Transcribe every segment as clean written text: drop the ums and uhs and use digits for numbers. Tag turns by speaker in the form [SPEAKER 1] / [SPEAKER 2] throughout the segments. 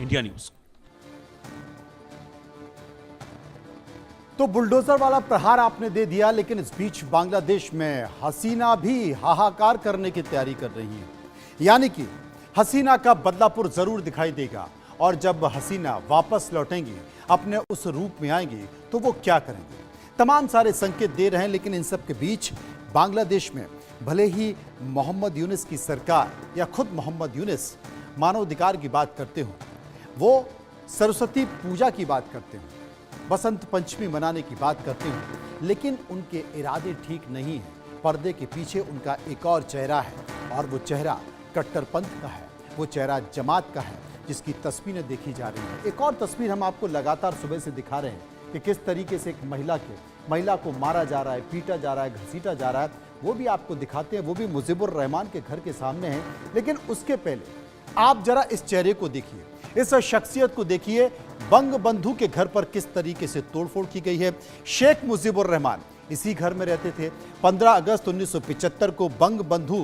[SPEAKER 1] India news.
[SPEAKER 2] तो bulldozer वाला प्रहार आपने दे दिया, लेकिन इस बीच बांग्लादेश में हसीना भी हाहाकार करने की तैयारी कर रही है। यानी कि हसीना का बदलापुर जरूर दिखाई देगा, और जब हसीना वापस लौटेंगी, अपने उस रूप में आएंगी, तो वो क्या करेंगे? तमाम सारे संकेत दे रहे हैं। लेकिन इन सब के बीच बांग्लादेश में भले ही मोहम्मद यूनुस की सरकार या खुद मोहम्मद यूनुस मानवाधिकार की बात करते हो, वो सरस्वती पूजा की बात करते हो, बसंत पंचमी मनाने की बात करते हो, लेकिन उनके इरादे ठीक नहीं हैं। पर्दे के पीछे उनका एक और चेहरा है, और वो चेहरा कट्टरपंथ का है, वो चेहरा जमात का है, जिसकी तस्वीरें देखी जा रही हैं। एक और तस्वीर हम आपको लगातार सुबह से दिखा रहे हैं कि किस तरीके से एक महिला को मारा जा रहा है, पीटा जा रहा है, घसीटा जा रहा है, वो भी आपको दिखाते हैं। वो भी मुजीबुर रहमान के घर के सामने है। लेकिन उसके पहले आप जरा इस चेहरे को देखिए, इस शख्सियत को देखिए। बंगबंधु के घर पर किस तरीके से तोड़फोड़ की गई है। शेख मुजीबुर रहमान इसी घर में रहते थे। 15 अगस्त 1975 को बंगबंधु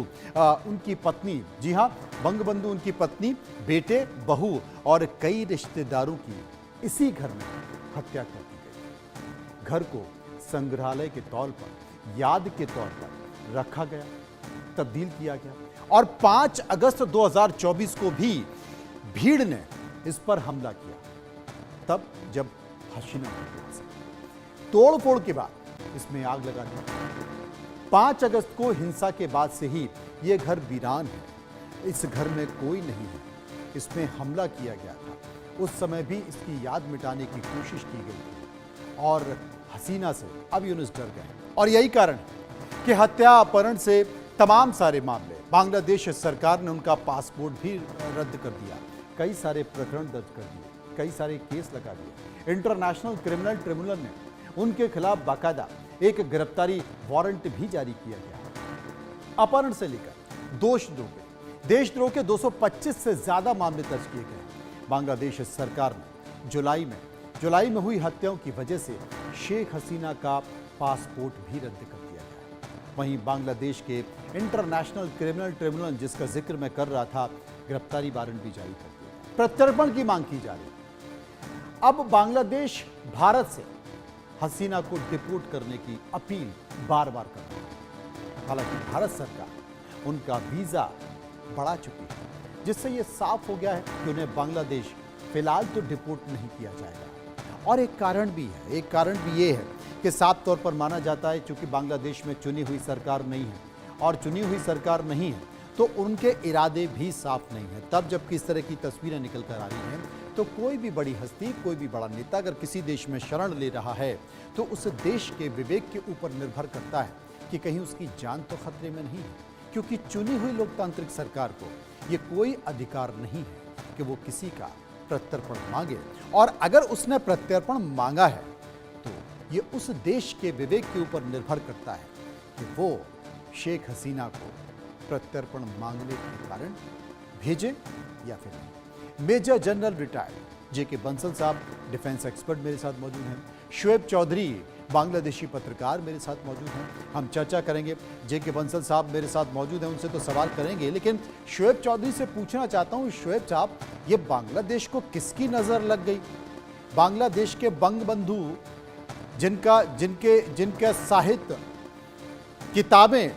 [SPEAKER 2] उनकी पत्नी, जी हां, बंगबंधु उनकी पत्नी, बेटे, बहू और कई रिश्तेदारों की इसी घर में हत्या कर दी गई। घर को संग्रहालय के तौर पर, याद के तौर पर रखा गया, तब्दील किया गया। और 5 अगस्त 2024 को भी भीड़ ने इस पर हमला किया, तब जब हसीना तोड़फोड़ के बाद इसमें आग लगा दी। 5 अगस्त को हिंसा के बाद से ही यह घर वीरान है। इस घर में कोई नहीं है। इसमें हमला किया गया था। उस समय भी इसकी याद मिटाने की कोशिश की गई थी, और हसीना से अब यूनुस डर गए। और यही कारण है कि हत्या, अपहरण से तमाम सारे मामले बांग्लादेश सरकार ने उनका पासपोर्ट भी रद्द कर दिया, कई सारे प्रकरण दर्ज कर दिए, कई सारे केस लगा दिए। इंटरनेशनल क्रिमिनल ट्रिब्यूनल ने उनके खिलाफ बाकायदा एक गिरफ्तारी वारंट भी जारी किया गया। अपहरण से लेकर देशद्रोह के 225 से ज्यादा मामले दर्ज किए गए। बांग्लादेश सरकार ने जुलाई में हुई हत्याओं की वजह से शेख हसीना का पासपोर्ट भी रद्द कर दिया गया। वहीं बांग्लादेश के इंटरनेशनल क्रिमिनल ट्रिब्यूनल, जिसका जिक्र मैं कर रहा था, गिरफ्तारी वारंट भी जारी कर दिया। प्रत्यर्पण की मांग की जा रही है। अब बांग्लादेश भारत से हसीना को डिपोर्ट करने की अपील बार बार कर रहा है। हालांकि भारत सरकार उनका वीजा बढ़ा चुकी है, जिससे यह साफ हो गया है कि उन्हें बांग्लादेश फिलहाल तो डिपोर्ट नहीं किया जाएगा। और एक कारण भी यह है कि साफ तौर पर माना जाता है, चूंकि बांग्लादेश में चुनी हुई सरकार नहीं है, और चुनी हुई सरकार नहीं है तो उनके इरादे भी साफ नहीं है। तब जब इस तरह की तस्वीरें निकल कर आ रही हैं, तो कोई भी बड़ी हस्ती, कोई भी बड़ा नेता अगर किसी देश में शरण ले रहा है, तो उस देश के विवेक के ऊपर निर्भर करता है कि कहीं उसकी जान तो खतरे में नहीं है। क्योंकि चुनी हुई लोकतांत्रिक सरकार को ये कोई अधिकार नहीं है कि वो किसी का प्रत्यर्पण मांगे, और अगर उसने प्रत्यर्पण मांगा है तो ये उस देश के विवेक के ऊपर निर्भर करता है कि वो शेख हसीना को प्रत्यर्पण मांगने के कारण भेजे या फिर नहीं। मेजर जनरल रिटायर्ड जे के बंसल साहब, डिफेंस एक्सपर्ट, मेरे साथ मौजूद हैं। शुएब चौधरी, बांग्लादेशी पत्रकार, मेरे साथ मौजूद हैं। हम चर्चा करेंगे। जे के बंसल साहब मेरे साथ मौजूद हैं, उनसे तो सवाल करेंगे, लेकिन शुएब चौधरी से पूछना चाहता हूं, शुएब साहब, ये बांग्लादेश को किसकी नजर लग गई? बांग्लादेश के बंगबंधु, जिनके साहित्य, किताबें,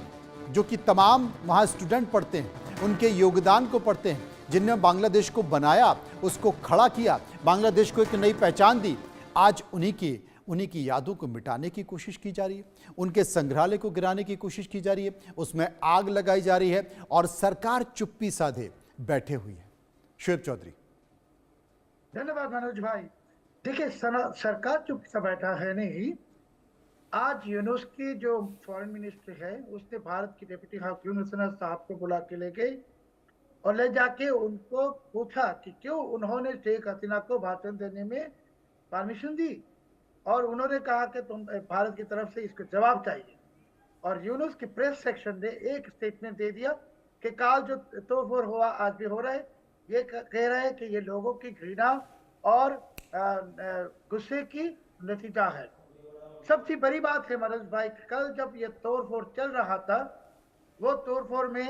[SPEAKER 2] जो कि तमाम वहाँ स्टूडेंट पढ़ते हैं, उनके योगदान को पढ़ते हैं, जिनने बांग्लादेश को बनाया, उसको खड़ा किया, बांग्लादेश को एक नई पहचान दी, आज उन्हीं की यादों को मिटाने की कोशिश की जा रही है, उनके संग्रहालय को गिराने की कोशिश की जा रही है, उसमें आग लगाई जा रही है, और सरकार चुप्पी साधे बैठे हुई है। शुएब चौधरी।
[SPEAKER 3] धन्यवाद मनोज भाई। देखिए, सरकार चुप्पी से बैठा है नहीं। आज यूनुस की जो फॉरेन मिनिस्ट्री है, उसने भारत की डिप्टी हाई कमिश्नर साहब को बुला के ले गई और ले जाके उनको पूछा कि क्यों उन्होंने शेख हसीना को भाषण देने में परमिशन दी, और उन्होंने कहा कि तुम भारत की तरफ से इसको जवाब चाहिए। और यूनुस की प्रेस सेक्शन ने एक स्टेटमेंट दे दिया कि काल जो तोड़फोड़ हुआ आज भी हो रहा है, ये कह रहे हैं कि ये लोगों की घृणा और गुस्से की नतीजा है। सबसे बड़ी बात है मनोज भाई, कल जब ये तोड़फोड़ चल रहा था, वो तोड़फोड़ में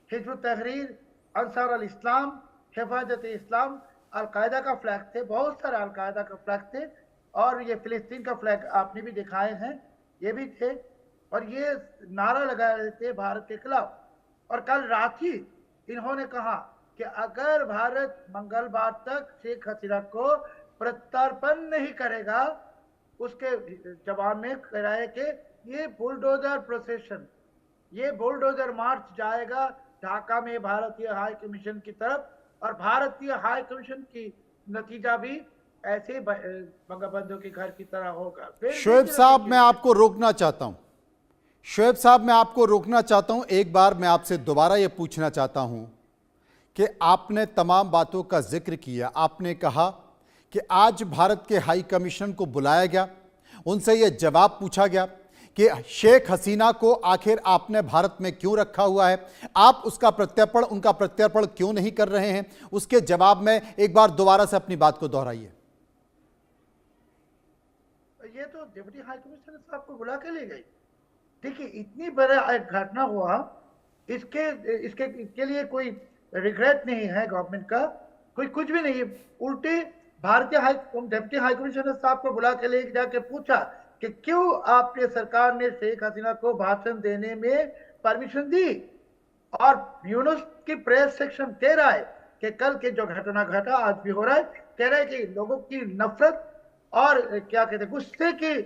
[SPEAKER 3] हिजबुत तहरीर, अंसार अल इस्लाम, हिफाजत इस्लाम अलकायदा का फ्लैग थे, बहुत सारे अलकायदा का फ्लैग थे, और ये फिलिस्तीन का फ्लैग आपने भी दिखाए हैं, ये भी थे, और ये नारा लगा रहे थे भारत के खिलाफ। और कल रात ही इन्होंने कहा कि अगर भारत मंगलवार तक शेख हसीना को प्रत्यर्पण नहीं करेगा, उसके जवाब में कराए कि ये बुलडोजर प्रोसेशन, ये बुलडोजर मार्च जाएगा ढाका में भारतीय हाई कमीशन की तरफ, और भारतीय हाई कमीशन की नतीजा भी ऐसे बंगबंधु के घर की तरह होगा।
[SPEAKER 2] शोएब साहब, मैं आपको रोकना चाहता हूं। शोएब साहब, मैं आपको रोकना चाहता हूं। एक बार मैं आपसे दोबारा यह पूछना चाहता हूं कि आपने तमाम बातों का जिक्र किया। आपने कहा कि आज भारत के हाई कमीशन को बुलाया गया, उनसे यह जवाब पूछा गया कि शेख हसीना को आखिर आपने भारत में क्यों रखा हुआ है, आप उसका प्रत्यर्पण, उनका प्रत्यर्पण क्यों नहीं कर रहे हैं। उसके जवाब में एक बार दोबारा से अपनी बात को दोहराइए।
[SPEAKER 3] ये तो डिप्टी हाई कमिश्नर साहब को बुला के ले गई। देखिए, इतनी बड़ा एक घटना हुआ, इसके लिए कोई रिग्रेट नहीं है गवर्नमेंट का, कोई कुछ भी नहीं। उल्टे भारतीय डिप्टी हाई कमिश्नर साहब को बुला के ले जाके पूछा कि क्यों आपने सरकार ने शेख हसीना को भाषण देने में परमिशन दी। और यूनुस की प्रेस सेक्शन कह रहा है कि कल के जो घटना घटा, आज भी हो रहा है, कह रहा है कि लोगों की नफरत और क्या कहते हैं, गुस्से के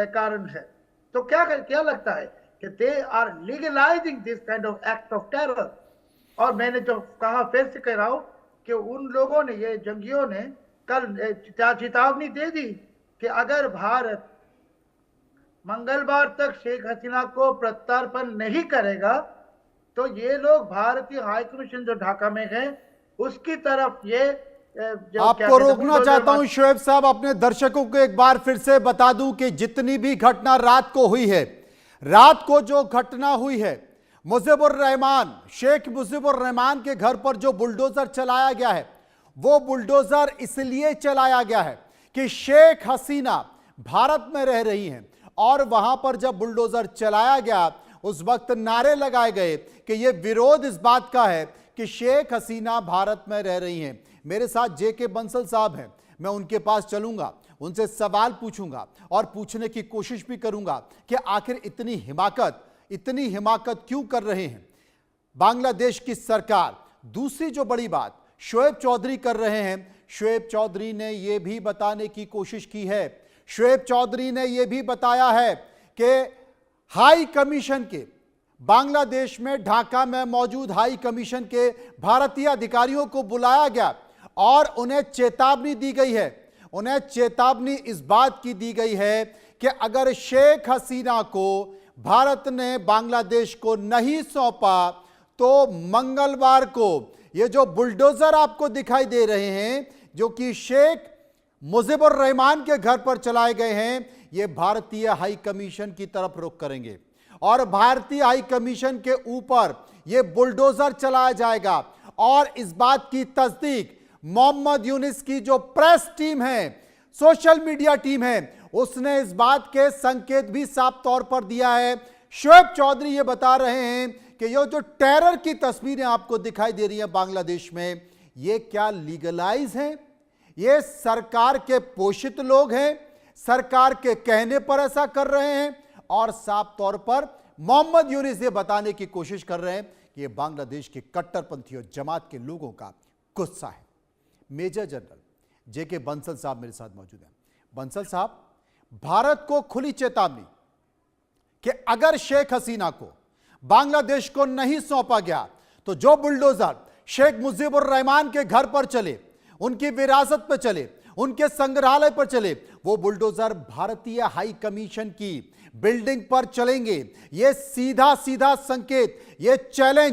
[SPEAKER 3] कारण है। तो क्या लगता है कि they are legalising this kind of act of terror. और मैंने जो कहा, फिर से कह रहा हूं कि उन लोगों ने, ये जंगियों ने कल चेतावनी दे दी कि अगर भारत मंगलवार तक शेख हसीना को प्रत्यर्पण नहीं करेगा तो ये लोग भारतीय हाई कमीशन जो ढाका में है उसकी तरफ ये
[SPEAKER 2] आपको रोकना चाहता हूं शोएब साहब। अपने दर्शकों को एक बार फिर से बता दूं कि जितनी भी घटना रात को हुई है, रात को जो घटना हुई है, मुजीबुर रहमान, शेख मुजीबुर रहमान के घर पर जो बुलडोजर चलाया गया है, वो बुलडोजर इसलिए चलाया गया है कि शेख हसीना भारत में रह रही हैं, और वहां पर जब बुलडोजर चलाया गया उस वक्त नारे लगाए गए कि यह विरोध इस बात का है कि शेख हसीना भारत में रह रही हैं। मेरे साथ जेके बंसल साहब हैं, मैं उनके पास चलूंगा, उनसे सवाल पूछूंगा और पूछने की कोशिश भी करूंगा कि आखिर इतनी हिमाकत क्यों कर रहे हैं बांग्लादेश की सरकार। दूसरी जो बड़ी बात शोएब चौधरी कर रहे हैं, शोएब चौधरी ने यह भी बताने की कोशिश की है, शोएब चौधरी ने यह भी बताया है कि हाई कमीशन के, बांग्लादेश में ढाका में मौजूद हाई कमीशन के भारतीय अधिकारियों को बुलाया गया और उन्हें चेतावनी दी गई है। उन्हें चेतावनी इस बात की दी गई है कि अगर शेख हसीना को भारत ने बांग्लादेश को नहीं सौंपा तो मंगलवार को ये जो बुलडोजर आपको दिखाई दे रहे हैं, जो कि शेख मुजीबुर रहमान के घर पर चलाए गए हैं, ये भारतीय हाई कमीशन की तरफ रुख करेंगे और भारतीय हाई कमीशन के ऊपर ये बुलडोजर चलाया जाएगा। और इस बात की तस्दीक मोहम्मद यूनिस की जो प्रेस टीम है, सोशल मीडिया टीम है, उसने इस बात के संकेत भी साफ तौर पर दिया है। शोएब चौधरी ये बता रहे हैं कि ये जो टेरर की तस्वीरें आपको दिखाई दे रही हैं बांग्लादेश में, ये क्या लीगलाइज हैं? ये सरकार के पोषित लोग हैं, सरकार के कहने पर ऐसा कर रहे हैं, और साफ तौर पर मोहम्मद यूनिस ये बताने की कोशिश कर रहे हैं कि ये बांग्लादेश के कट्टरपंथियों जमात के लोगों का गुस्सा है। मेजर जनरल जेके बंसल साहब मेरे साथ मौजूद हैं। बंसल साहब, भारत को खुली चेतावनी कि अगर शेख हसीना को बांग्लादेश को नहीं सौंपा गया तो जो बुलडोजर शेख मुजीबुर रहमान के घर पर चले, उनकी विरासत पर चले, उनके संग्रहालय पर चले, वो बुलडोजर भारतीय हाई कमीशन की बिल्डिंग पर चलेंगे। ये सीधा सीधा संकेत, ये चैलेंज